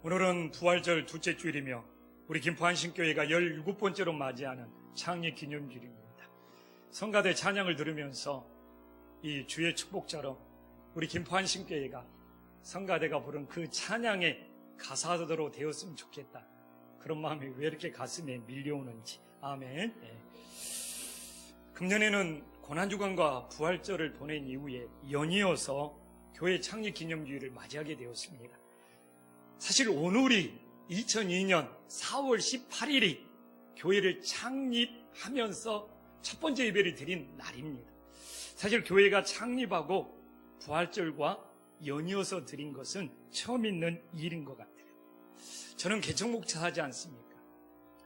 오늘은 부활절 둘째 주일이며 우리 김포한신교회가 17번째로 맞이하는 창립 기념주일입니다. 성가대 찬양을 들으면서 이 주의 축복처럼 우리 김포한신교회가 성가대가 부른 그 찬양의 가사대로 되었으면 좋겠다. 그런 마음이 왜 이렇게 가슴에 밀려오는지. 아멘. 금년에는 고난주간과 부활절을 보낸 이후에 연이어서 교회 창립 기념주일을 맞이하게 되었습니다. 사실 오늘이 2002년 4월 18일이 교회를 창립하면서 첫 번째 예배를 드린 날입니다. 사실 교회가 창립하고 부활절과 연이어서 드린 것은 처음 있는 일인 것 같아요. 저는 개척 목사하지 않습니까?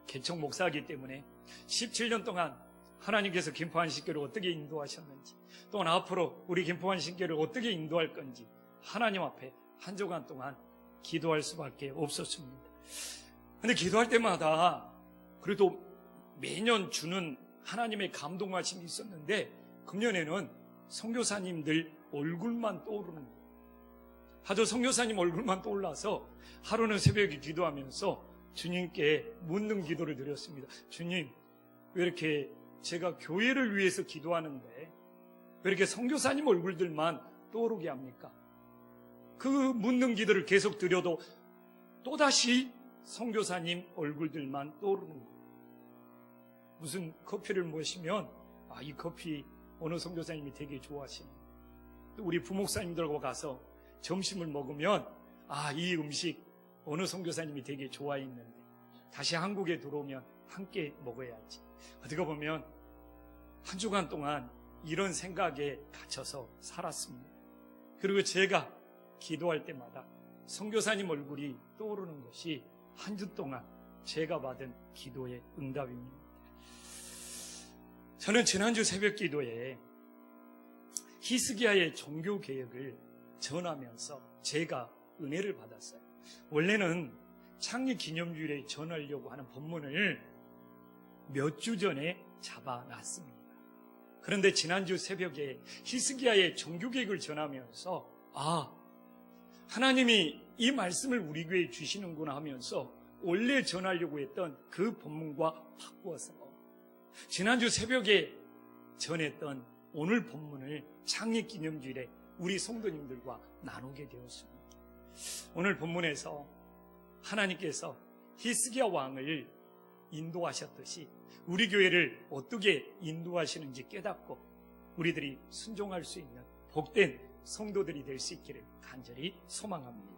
개척 목사이기 때문에 17년 동안 하나님께서 김포한신교를 어떻게 인도하셨는지, 또한 앞으로 우리 김포한신교를 어떻게 인도할 건지 하나님 앞에 한 주간 동안 기도할 수밖에 없었습니다. 근데 기도할 때마다 그래도 매년 주는 하나님의 감동하심이 있었는데, 금년에는 선교사님들 얼굴만 떠오르는 거예요. 하도 선교사님 얼굴만 떠올라서 하루는 새벽에 기도하면서 주님께 묻는 기도를 드렸습니다. 주님, 왜 이렇게 제가 교회를 위해서 기도하는데 왜 이렇게 선교사님 얼굴들만 떠오르게 합니까? 그 묻는 기도를 계속 드려도 또다시 선교사님 얼굴들만 떠오르는 거예요. 무슨 커피를 마시면 이 커피 어느 선교사님이 되게 좋아하시네. 또 우리 부목사님들하고 가서 점심을 먹으면 이 음식 어느 선교사님이 되게 좋아했는데 다시 한국에 들어오면 함께 먹어야지. 어떻게 보면 한 주간 동안 이런 생각에 갇혀서 살았습니다. 그리고 제가 기도할 때마다 선교사님 얼굴이 떠오르는 것이 한 주 동안 제가 받은 기도의 응답입니다. 저는 지난주 새벽 기도에 히스기야의 종교개혁을 전하면서 제가 은혜를 받았어요. 원래는 창립 기념주일에 전하려고 하는 본문을 몇 주 전에 잡아놨습니다. 그런데 지난주 새벽에 히스기야의 종교개혁을 전하면서 하나님이 이 말씀을 우리 교회에 주시는구나 하면서 원래 전하려고 했던 그 본문과 바꾸어서 지난주 새벽에 전했던 오늘 본문을 창립 기념주일에 우리 성도님들과 나누게 되었습니다. 오늘 본문에서 하나님께서 히스기야 왕을 인도하셨듯이 우리 교회를 어떻게 인도하시는지 깨닫고 우리들이 순종할 수 있는 복된 성도들이 될 수 있기를 간절히 소망합니다.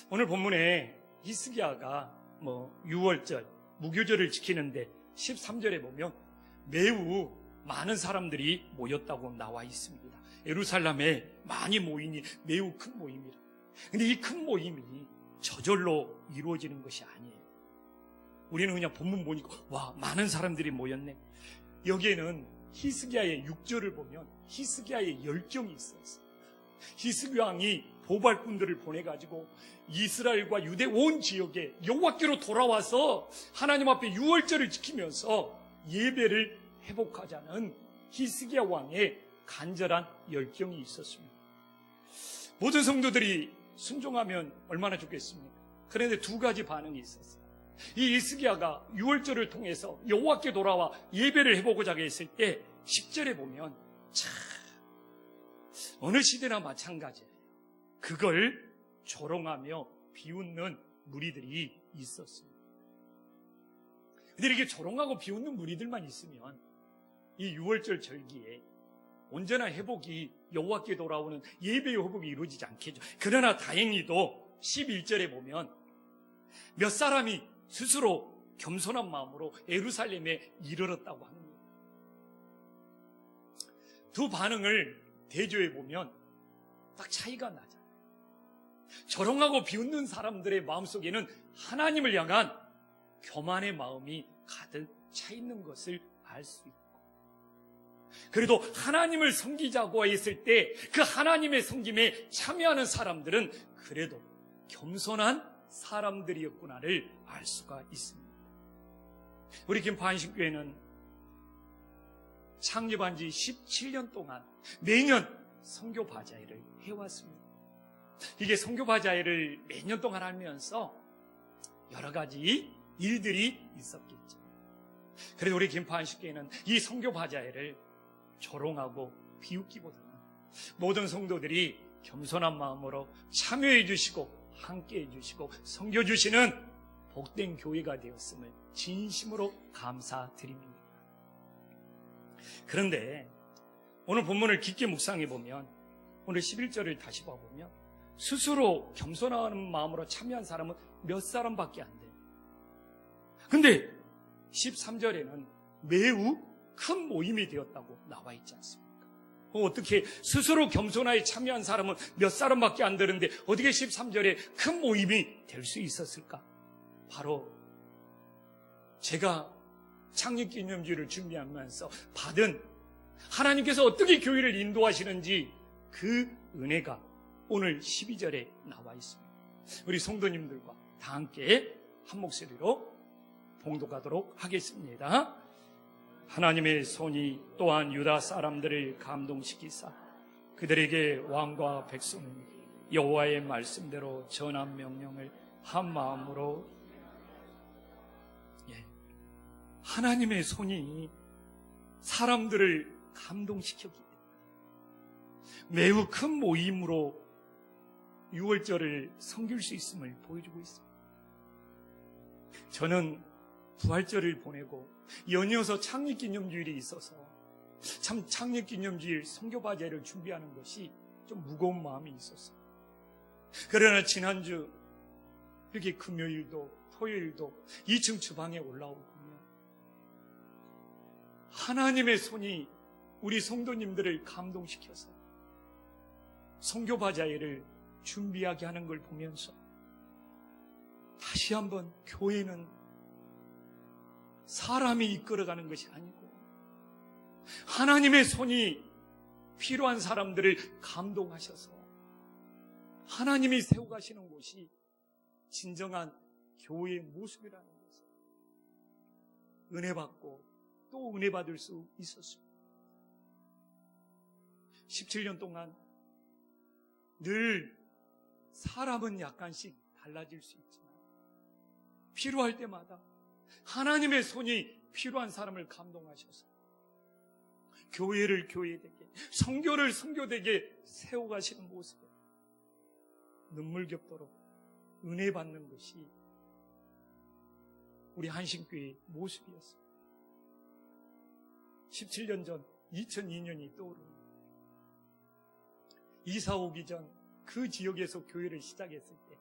오늘 본문에 히스기야가 유월절, 무교절을 지키는데 13절에 보면 매우 많은 사람들이 모였다고 나와 있습니다. 예루살렘에 많이 모이니 매우 큰 모임이라. 근데 이 큰 모임이 저절로 이루어지는 것이 아니에요. 우리는 그냥 본문 보니까 많은 사람들이 모였네. 여기에는 히스기야의 6절을 보면 히스기야의 열정이 있었어요. 히스기야 왕이 보발꾼들을 보내가지고 이스라엘과 유대 온 지역에 여호와께로 돌아와서 하나님 앞에 유월절을 지키면서 예배를 회복하자는 히스기야 왕의 간절한 열정이 있었습니다. 모든 성도들이 순종하면 얼마나 좋겠습니까? 그런데 두 가지 반응이 있었어요. 이 히스기야가 유월절을 통해서 여호와께 돌아와 예배를 해보고자 했을 때 10절에 보면 어느 시대나 마찬가지예요. 그걸 조롱하며 비웃는 무리들이 있었습니다. 근데 이렇게 조롱하고 비웃는 무리들만 있으면 이 유월절 절기에 온전한 회복이 여호와께 돌아오는 예배의 회복이 이루어지지 않겠죠. 그러나 다행히도 11절에 보면 몇 사람이 스스로 겸손한 마음으로 예루살렘에 이르렀다고 합니다. 두 반응을 대조해 보면 딱 차이가 나잖아요. 조롱하고 비웃는 사람들의 마음속에는 하나님을 향한 교만의 마음이 가득 차 있는 것을 알 수 있고, 그래도 하나님을 섬기자고 했을 때 그 하나님의 섬김에 참여하는 사람들은 그래도 겸손한 사람들이었구나를 알 수가 있습니다. 우리 김포한신교회는 창립한 지 17년 동안 매년 선교 바자회를 해왔습니다. 이게 선교바자회를 몇 년 동안 하면서 여러 가지 일들이 있었겠죠. 그래도 우리 김포 안식교회는 이 선교바자회를 조롱하고 비웃기보다는 모든 성도들이 겸손한 마음으로 참여해 주시고 함께해 주시고 섬겨 주시는 복된 교회가 되었음을 진심으로 감사드립니다. 그런데 오늘 본문을 깊게 묵상해 보면 오늘 11절을 다시 봐보면 스스로 겸손한 마음으로 참여한 사람은 몇 사람밖에 안 돼요. 근데 13절에는 매우 큰 모임이 되었다고 나와 있지 않습니까? 어떻게 스스로 겸손하게 참여한 사람은 몇 사람밖에 안 되는데 어떻게 13절에 큰 모임이 될 수 있었을까? 바로 제가 창립기념주의를 준비하면서 받은 하나님께서 어떻게 교회를 인도하시는지 그 은혜가 오늘 12절에 나와 있습니다. 우리 성도님들과 다 함께 한 목소리로 봉독하도록 하겠습니다. 하나님의 손이 또한 유다 사람들을 감동시키사 그들에게 왕과 백성은 여호와의 말씀대로 전한 명령을 한 마음으로 하나님의 손이 사람들을 감동시켰기 때문에 매우 큰 모임으로 6월절을 섬길 수 있음을 보여주고 있습니다. 저는 부활절을 보내고 연이어서 창립기념주일이 있어서 참 창립기념주일 선교바자회를 준비하는 것이 좀 무거운 마음이 있었어요. 그러나 지난주 이렇게 금요일도 토요일도 2층 주방에 올라오고 보면 하나님의 손이 우리 성도님들을 감동시켜서 선교바자회를 준비하게 하는 걸 보면서 다시 한번 교회는 사람이 이끌어가는 것이 아니고 하나님의 손이 필요한 사람들을 감동하셔서 하나님이 세워가시는 곳이 진정한 교회의 모습이라는 것을 은혜 받고 또 은혜 받을 수 있었습니다. 17년 동안 늘 사람은 약간씩 달라질 수 있지만 필요할 때마다 하나님의 손이 필요한 사람을 감동하셔서 교회를 교회되게 선교를 선교되게 세워가시는 모습에 눈물겹도록 은혜 받는 것이 우리 한신교회의 모습이었습니다. 17년 전 2002년이 떠오릅니다. 이사 오기 전 그 지역에서 교회를 시작했을 때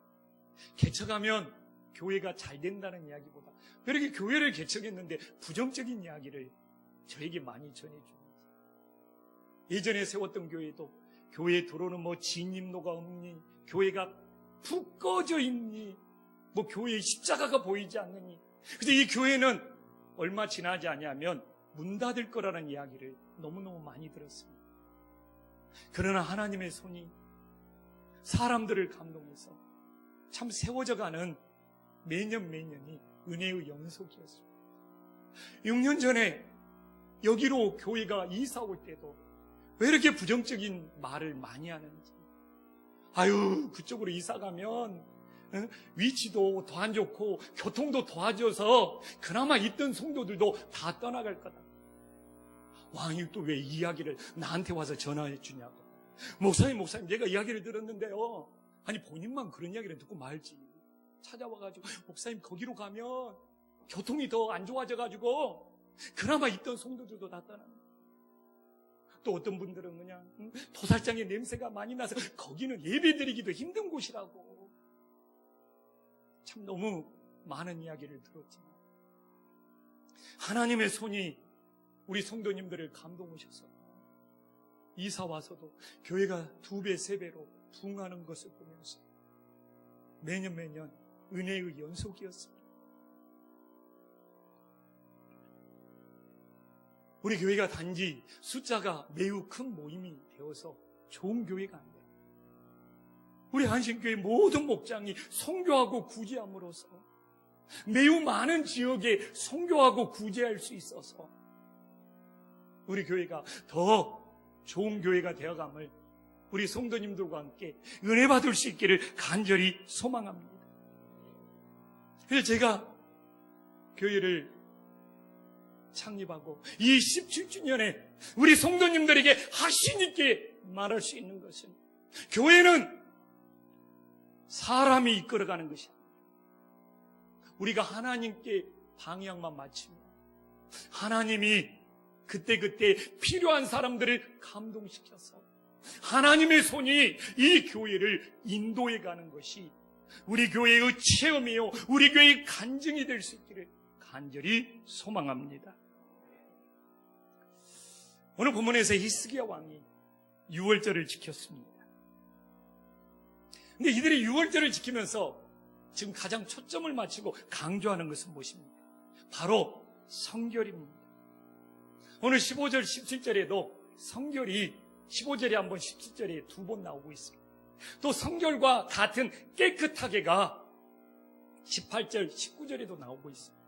개척하면 교회가 잘 된다는 이야기보다 그렇게 교회를 개척했는데 부정적인 이야기를 저에게 많이 전해줍니다. 예전에 세웠던 교회도 교회에 들어오는 진입로가 없니, 교회가 푹 꺼져 있니, 교회에 십자가가 보이지 않느니. 근데 이 교회는 얼마 지나지 않으면 문 닫을 거라는 이야기를 너무너무 많이 들었습니다. 그러나 하나님의 손이 사람들을 감동해서 참 세워져가는 매년이 은혜의 연속이었습니다. 6년 전에 여기로 교회가 이사 올 때도 왜 이렇게 부정적인 말을 많이 하는지. 아유, 그쪽으로 이사 가면 위치도 더 안 좋고 교통도 도와줘서 그나마 있던 성도들도 다 떠나갈 거다. 왕이 또 왜 이야기를 나한테 와서 전화해 주냐고. 목사님 내가 이야기를 들었는데요. 아니 본인만 그런 이야기를 듣고 말지. 찾아와가지고 목사님 거기로 가면 교통이 더 안 좋아져가지고 그나마 있던 성도들도 다 떠납니다. 또 어떤 분들은 그냥 도살장의 냄새가 많이 나서 거기는 예배드리기도 힘든 곳이라고. 참 너무 많은 이야기를 들었지만 하나님의 손이 우리 성도님들을 감동하셔서 이사 와서도 교회가 2배, 3배로 부흥하는 것을 보면서 매년 은혜의 연속이었습니다. 우리 교회가 단지 숫자가 매우 큰 모임이 되어서 좋은 교회가 아니라 우리 한신교회 모든 목장이 선교하고 구제함으로써 매우 많은 지역에 선교하고 구제할 수 있어서 우리 교회가 더 좋은 교회가 되어감을 우리 성도님들과 함께 은혜 받을 수 있기를 간절히 소망합니다. 그래서 제가 교회를 창립하고 이 17주년에 우리 성도님들에게 확신 있게 말할 수 있는 것은, 교회는 사람이 이끌어가는 것이 아닙니다. 우리가 하나님께 방향만 맞추면 하나님이 그때그때 필요한 사람들을 감동시켜서 하나님의 손이 이 교회를 인도해 가는 것이 우리 교회의 체험이요, 우리 교회의 간증이 될 수 있기를 간절히 소망합니다. 오늘 본문에서 히스기야 왕이 유월절을 지켰습니다. 근데 이들이 유월절을 지키면서 지금 가장 초점을 맞추고 강조하는 것은 무엇입니까? 바로 성결입니다. 오늘 15절, 17절에도 성결이 15절에 한 번, 17절에 두 번 나오고 있습니다. 또 성결과 같은 깨끗하게가 18절, 19절에도 나오고 있습니다.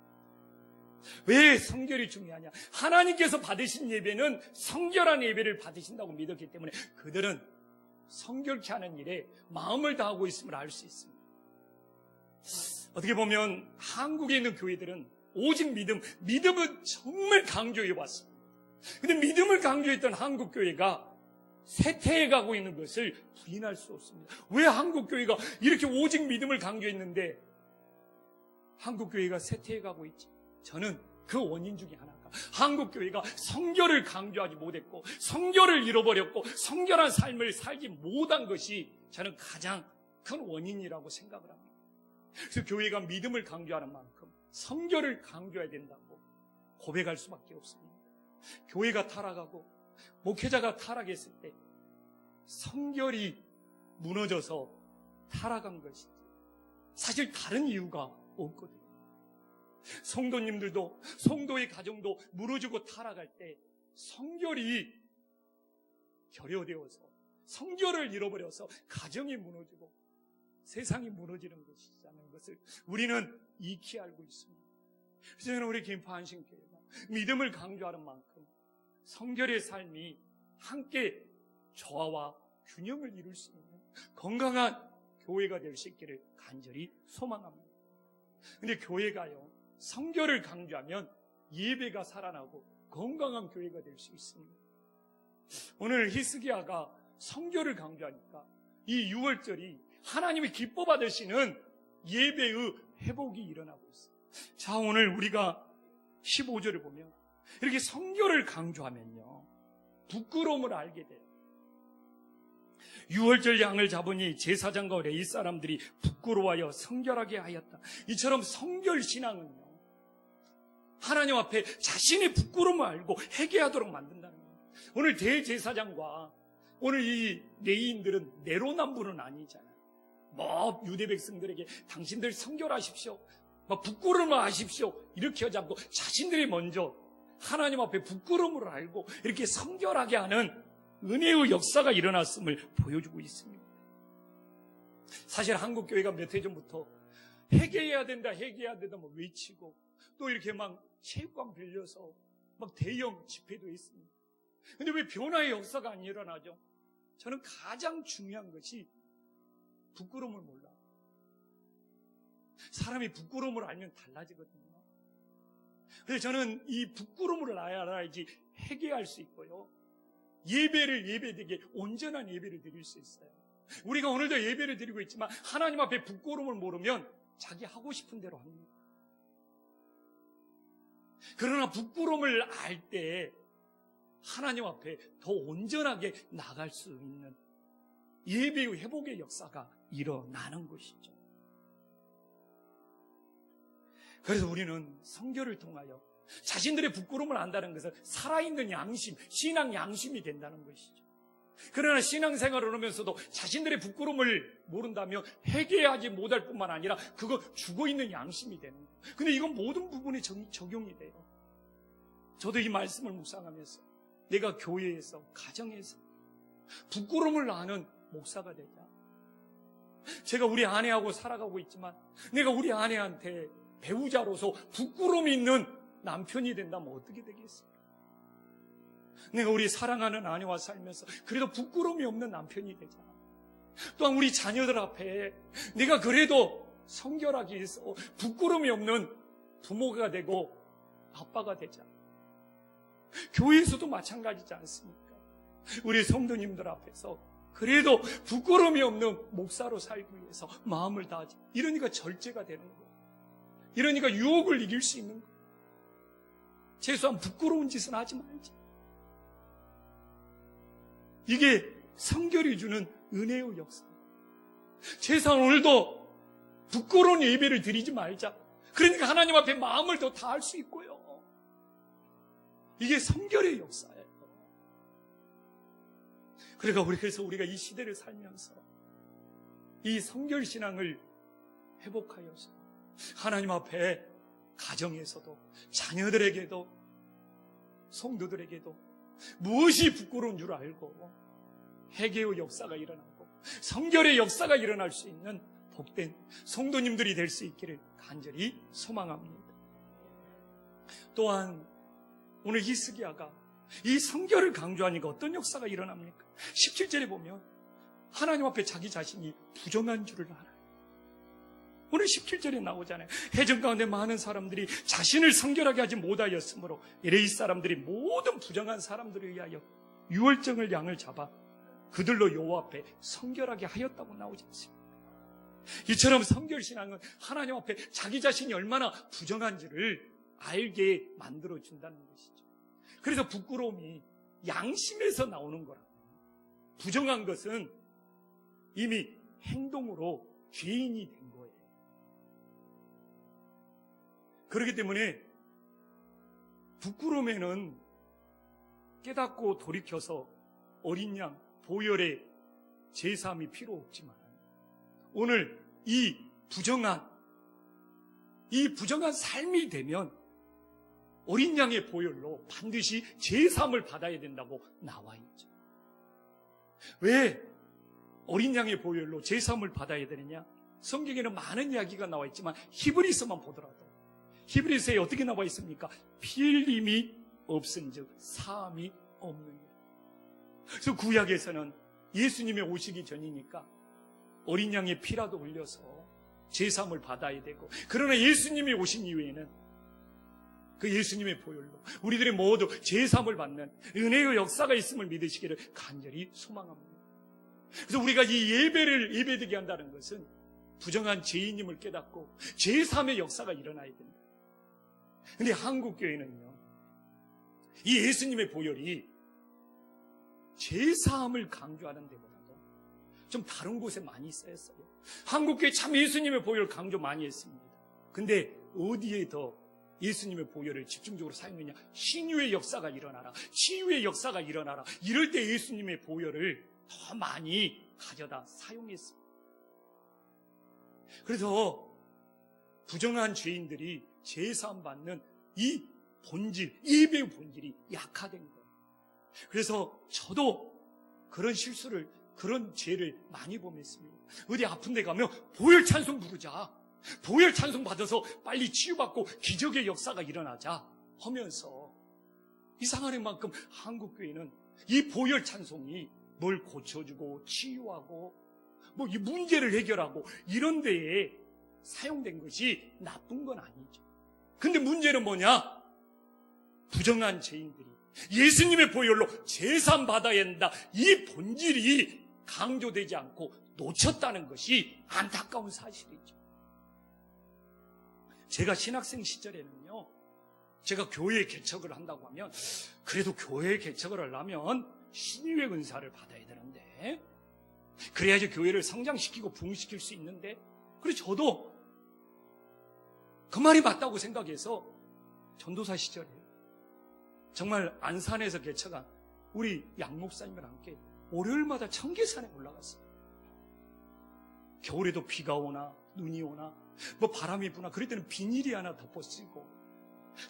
왜 성결이 중요하냐? 하나님께서 받으신 예배는 성결한 예배를 받으신다고 믿었기 때문에 그들은 성결케 하는 일에 마음을 다하고 있음을 알 수 있습니다. 어떻게 보면 한국에 있는 교회들은 오직 믿음은 정말 강조해 왔습니다. 근데 믿음을 강조했던 한국 교회가 쇠퇴해 가고 있는 것을 부인할 수 없습니다. 왜 한국 교회가 이렇게 오직 믿음을 강조했는데 한국 교회가 쇠퇴해 가고 있지? 저는 그 원인 중에 하나가 한국 교회가 성결을 강조하지 못했고 성결을 잃어버렸고 성결한 삶을 살지 못한 것이 저는 가장 큰 원인이라고 생각을 합니다. 그래서 교회가 믿음을 강조하는 만큼 성결을 강조해야 된다고 고백할 수밖에 없습니다. 교회가 타락하고 목회자가 타락했을 때 성결이 무너져서 타락한 것이지 사실 다른 이유가 없거든요. 성도님들도 성도의 가정도 무너지고 타락할 때 성결이 결여되어서 성결을 잃어버려서 가정이 무너지고 세상이 무너지는 것이라는 것을 우리는 익히 알고 있습니다. 그래서 저는 우리 김포 한신교회가 믿음을 강조하는 만큼 성결의 삶이 함께 조화와 균형을 이룰 수 있는 건강한 교회가 될 수 있기를 간절히 소망합니다. 그런데 교회가요, 성결을 강조하면 예배가 살아나고 건강한 교회가 될 수 있습니다. 오늘 히스기야가 성결을 강조하니까 이 유월절이 하나님이 기뻐 받으시는 예배의 회복이 일어나고 있어요. 자, 오늘 우리가 15절을 보면 이렇게 성결을 강조하면요, 부끄러움을 알게 돼요. 유월절 양을 잡으니 제사장과 레위 사람들이 부끄러워하여 성결하게 하였다. 이처럼 성결 신앙은요, 하나님 앞에 자신의 부끄러움을 알고 회개하도록 만든다는 거예요. 오늘 대제사장과 오늘 이 레위인들은 내로남불은 아니잖아요. 뭐 유대 백성들에게 당신들 성결하십시오, 뭐 부끄러움을 하십시오 이렇게 하지 않고 자신들이 먼저 하나님 앞에 부끄러움을 알고 이렇게 성결하게 하는 은혜의 역사가 일어났음을 보여주고 있습니다. 사실 한국 교회가 몇 해 전부터 회개해야 된다 뭐 외치고 또 이렇게 막 체육관 빌려서 막 대형 집회도 했습니다. 근데 왜 변화의 역사가 안 일어나죠? 저는 가장 중요한 것이 부끄러움을 몰라. 사람이 부끄러움을 알면 달라지거든요. 그래서 저는 이 부끄러움을 알아야지 회개할 수 있고요, 예배를 예배되게 온전한 예배를 드릴 수 있어요. 우리가 오늘도 예배를 드리고 있지만 하나님 앞에 부끄러움을 모르면 자기 하고 싶은 대로 합니다. 그러나 부끄러움을 알 때 하나님 앞에 더 온전하게 나갈 수 있는 예배의 회복의 역사가 일어나는 것이죠. 그래서 우리는 성결을 통하여 자신들의 부끄러움을 안다는 것은 살아있는 양심, 신앙 양심이 된다는 것이죠. 그러나 신앙생활을 하면서도 자신들의 부끄러움을 모른다면 회개하지 못할 뿐만 아니라 그거 죽어있는 양심이 되는 거예요. 근데 이건 모든 부분에 적용이 돼요. 저도 이 말씀을 묵상하면서 내가 교회에서, 가정에서 부끄러움을 아는 목사가 되자. 제가 우리 아내하고 살아가고 있지만 내가 우리 아내한테 배우자로서 부끄러움이 있는 남편이 된다면 어떻게 되겠습니까? 내가 우리 사랑하는 아내와 살면서 그래도 부끄러움이 없는 남편이 되자. 또한 우리 자녀들 앞에 내가 그래도 성결하기 위해서 부끄러움이 없는 부모가 되고 아빠가 되자. 교회에서도 마찬가지지 않습니까? 우리 성도님들 앞에서 그래도 부끄러움이 없는 목사로 살기 위해서 마음을 다하자. 이러니까 절제가 되는 거예요. 이러니까 유혹을 이길 수 있는 거예요. 최소한 부끄러운 짓은 하지 말자. 이게 성결이 주는 은혜의 역사입니다. 최소한 오늘도 부끄러운 예배를 드리지 말자. 그러니까 하나님 앞에 마음을 더 다할 수 있고요. 이게 성결의 역사예요. 그래서 우리가 이 시대를 살면서 이 성결신앙을 회복하여서 하나님 앞에 가정에서도 자녀들에게도 성도들에게도 무엇이 부끄러운 줄 알고 회개의 역사가 일어나고 성결의 역사가 일어날 수 있는 복된 성도님들이 될 수 있기를 간절히 소망합니다. 또한 오늘 히스기야가 이 성결을 강조하니까 어떤 역사가 일어납니까? 17절에 보면 하나님 앞에 자기 자신이 부정한 줄을 알아요. 오늘 17절에 나오잖아요. 해전 가운데 많은 사람들이 자신을 성결하게 하지 못하였으므로 LA 사람들이 모든 부정한 사람들에 의하여 유월정을 양을 잡아 그들로 여호와 앞에 성결하게 하였다고 나오지 않습니까? 이처럼 성결신앙은 하나님 앞에 자기 자신이 얼마나 부정한지를 알게 만들어준다는 것이죠. 그래서 부끄러움이 양심에서 나오는 거라고. 부정한 것은 이미 행동으로 죄인이 된 거예요. 그렇기 때문에 부끄러움에는 깨닫고 돌이켜서 어린 양 보혈의 제사함이 필요 없지만 오늘 이 부정한 삶이 되면 어린 양의 보혈로 반드시 제사함을 받아야 된다고 나와 있죠. 왜 어린 양의 보혈로 제사함을 받아야 되느냐? 성경에는 많은 이야기가 나와 있지만 히브리서만 보더라도 히브리서에 어떻게 나와 있습니까? 피 흘림이 없은즉 사함이 없느니라. 그래서 구약에서는 예수님의 오시기 전이니까 어린 양의 피라도 흘려서 제사함을 받아야 되고, 그러나 예수님이 오신 이후에는 그 예수님의 보혈로 우리들이 모두 제사함을 받는 은혜의 역사가 있음을 믿으시기를 간절히 소망합니다. 그래서 우리가 이 예배되게 한다는 것은 부정한 죄인임을 깨닫고 제사함의 역사가 일어나야 된다. 근데 한국교회는요, 이 예수님의 보혈이 제사함을 강조하는 데보다도 좀 다른 곳에 많이 쓰였어요. 한국교회 참 예수님의 보혈을 강조 많이 했습니다. 근데 어디에 더 예수님의 보혈을 집중적으로 사용했냐? 신유의 역사가 일어나라, 치유의 역사가 일어나라, 이럴 때 예수님의 보혈을 더 많이 가져다 사용했습니다. 그래서 부정한 죄인들이 제사함 받는 이 본질, 예배의 본질이 약화된 거예요. 그래서 저도 그런 실수를, 그런 죄를 많이 범했습니다. 어디 아픈 데 가면 보혈 찬송 부르자, 보혈 찬송 받아서 빨리 치유받고 기적의 역사가 일어나자 하면서 이상한 만큼 한국교회는 이 보혈 찬송이 뭘 고쳐주고 치유하고 뭐 이 문제를 해결하고 이런 데에 사용된 것이 나쁜 건 아니죠. 근데 문제는 뭐냐? 부정한 죄인들이 예수님의 보혈로 제사함 받아야 한다, 이 본질이 강조되지 않고 놓쳤다는 것이 안타까운 사실이죠. 제가 신학생 시절에는요, 제가 교회 개척을 한다고 하면 그래도 교회 개척을 하려면 신유의 은사를 받아야 되는데, 그래야지 교회를 성장시키고 부흥시킬 수 있는데, 그래서 저도 그 말이 맞다고 생각해서 전도사 시절에 정말 안산에서 개척한 우리 양 목사님이랑 함께 월요일마다 청계산에 올라갔어요. 겨울에도 비가 오나 눈이 오나 뭐 바람이 부나 그럴 때는 비닐이 하나 덮어 쓰고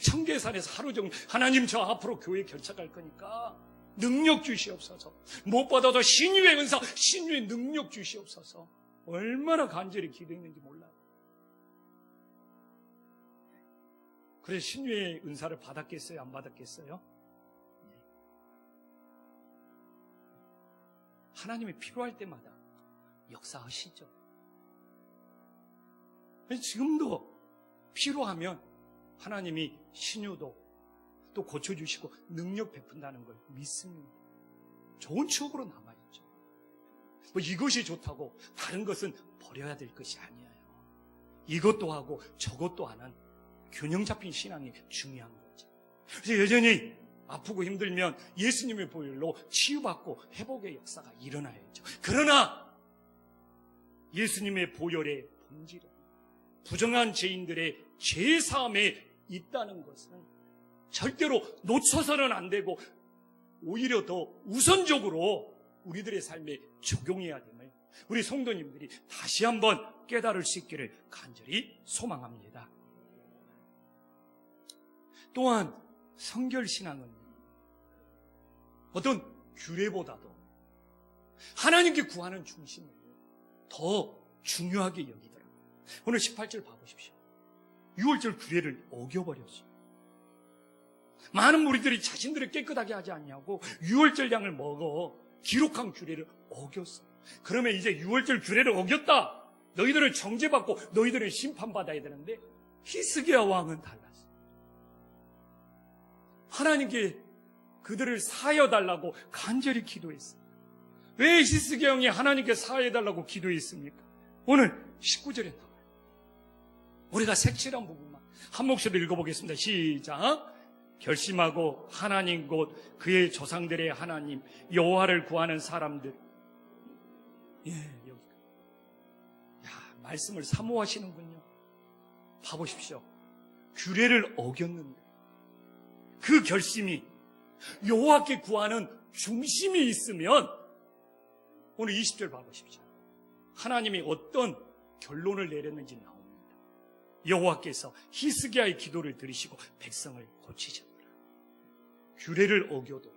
청계산에서 하루 종일 하나님 저 앞으로 교회 개척할 거니까 능력 주시옵소서, 무엇보다도 신유의 은사, 신유의 능력 주시옵소서, 얼마나 간절히 기도했는지 몰라요. 그래서 신유의 은사를 받았겠어요? 안 받았겠어요? 하나님이 필요할 때마다 역사하시죠. 지금도 필요하면 하나님이 신유도 또 고쳐주시고 능력 베푼다는 걸 믿습니다. 좋은 추억으로 남아있죠. 이것이 좋다고 다른 것은 버려야 될 것이 아니에요. 이것도 하고 저것도 하는 균형 잡힌 신앙이 중요한 거죠. 그래서 여전히 아프고 힘들면 예수님의 보혈로 치유받고 회복의 역사가 일어나야죠. 그러나 예수님의 보혈의 본질은 부정한 죄인들의 죄사함에 있다는 것은 절대로 놓쳐서는 안 되고 오히려 더 우선적으로 우리들의 삶에 적용해야 됨을 우리 성도님들이 다시 한번 깨달을 수 있기를 간절히 소망합니다. 또한 성결신앙은 어떤 규례보다도 하나님께 구하는 중심을 더 중요하게 여기더라고요. 오늘 18절 봐보십시오. 6월절 규례를 어겨버렸어요. 많은 무리들이 자신들을 깨끗하게 하지 않냐고 6월절 양을 먹어 기록한 규례를 어겼어. 그러면 이제 6월절 규례를 어겼다. 너희들은 정죄받고 너희들은 심판받아야 되는데 히스기야 왕은 달랐어. 하나님께 그들을 사하여달라고 간절히 기도했어. 왜 히스기야 왕이 하나님께 사하여달라고 기도했습니까? 오늘 19절에 나와요. 우리가 색칠한 부분만 한 목소리로 읽어보겠습니다. 시작. 결심하고 하나님 곧 그의 조상들의 하나님 여호와를 구하는 사람들. 여기. 말씀을 사모하시는군요. 봐보십시오. 규례를 어겼는데 그 결심이 여호와께 구하는 중심이 있으면 오늘 20절 봐보십시오. 하나님이 어떤 결론을 내렸는지 나옵니다. 여호와께서 히스기야의 기도를 들으시고 백성을 고치셨더라. 규례를 어겨도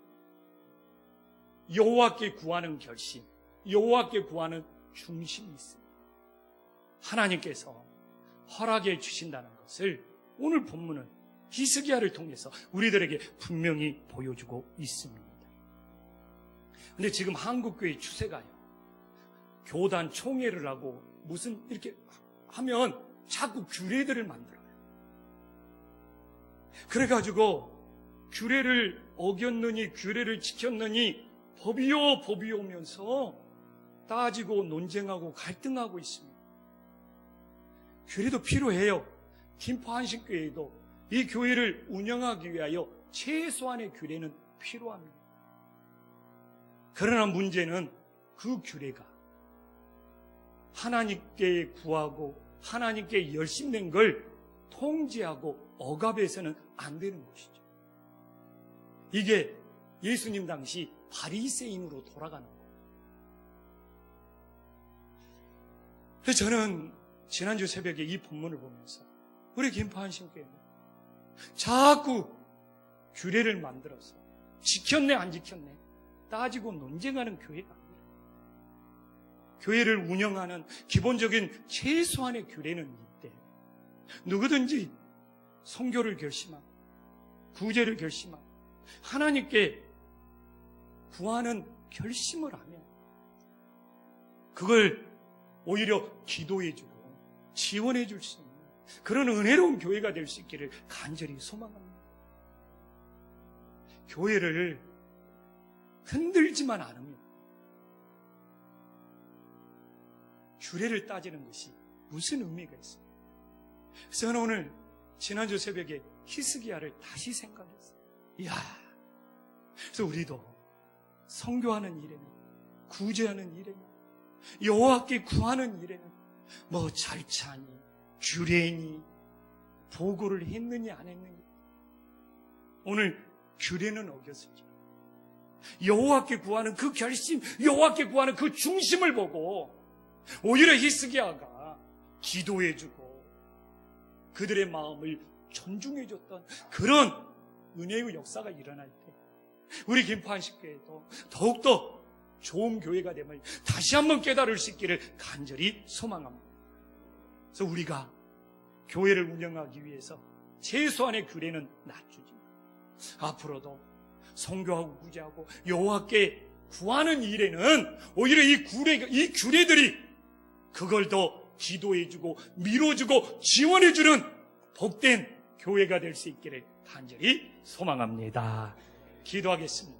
여호와께 구하는 결심, 여호와께 구하는 중심이 있습니다. 하나님께서 허락해 주신다는 것을 오늘 본문은 히스기야를 통해서 우리들에게 분명히 보여주고 있습니다. 그런데 지금 한국교회 추세가요, 교단 총회를 하고 무슨 이렇게 하면 자꾸 규례들을 만들어요. 그래가지고 규례를 어겼느니 규례를 지켰느니 법이요 법이오면서 따지고 논쟁하고 갈등하고 있습니다. 규례도 필요해요. 김포 한신교회도 이 교회를 운영하기 위하여 최소한의 규례는 필요합니다. 그러나 문제는 그 규례가 하나님께 구하고 하나님께 열심낸 걸 통제하고 억압해서는 안 되는 것이죠. 이게 예수님 당시 바리새인으로 돌아가는 거예요. 그래서 저는 지난주 새벽에 이 본문을 보면서 우리 김포 한신교회는 자꾸 규례를 만들어서 지켰네 안 지켰네 따지고 논쟁하는 교회가 아니라 교회를 운영하는 기본적인 최소한의 규례는 있대. 누구든지 선교를 결심하고 구제를 결심하고 하나님께 구하는 결심을 하면 그걸 오히려 기도해주고 지원해줄 수 있는 그런 은혜로운 교회가 될 수 있기를 간절히 소망합니다. 교회를 흔들지만 않으면 규례를 따지는 것이 무슨 의미가 있습니까? 그래서 저는 오늘 지난주 새벽에 히스기야를 다시 생각했어요. 이야, 그래서 우리도 선교하는 일에는 구제하는 일에는 여호와께 구하는 일에는 뭐 절차니 규례니 보고를 했느냐 안 했느냐 오늘 규례는 어겼을지 여호와께 구하는 그 결심, 여호와께 구하는 그 중심을 보고 오히려 히스기야가 기도해주고 그들의 마음을 존중해줬던 그런 은혜의 역사가 일어날 때 우리 김포 한식교회도 더욱더 좋은 교회가 됨을 다시 한번 깨달을 수 있기를 간절히 소망합니다. 그래서 우리가 교회를 운영하기 위해서 최소한의 규례는 낮추지만 앞으로도 선교하고 구제하고 여호와께 구하는 일에는 오히려 이 규례들이 그걸 더 기도해주고 밀어주고 지원해주는 복된 교회가 될 수 있기를 간절히 소망합니다. 기도하겠습니다.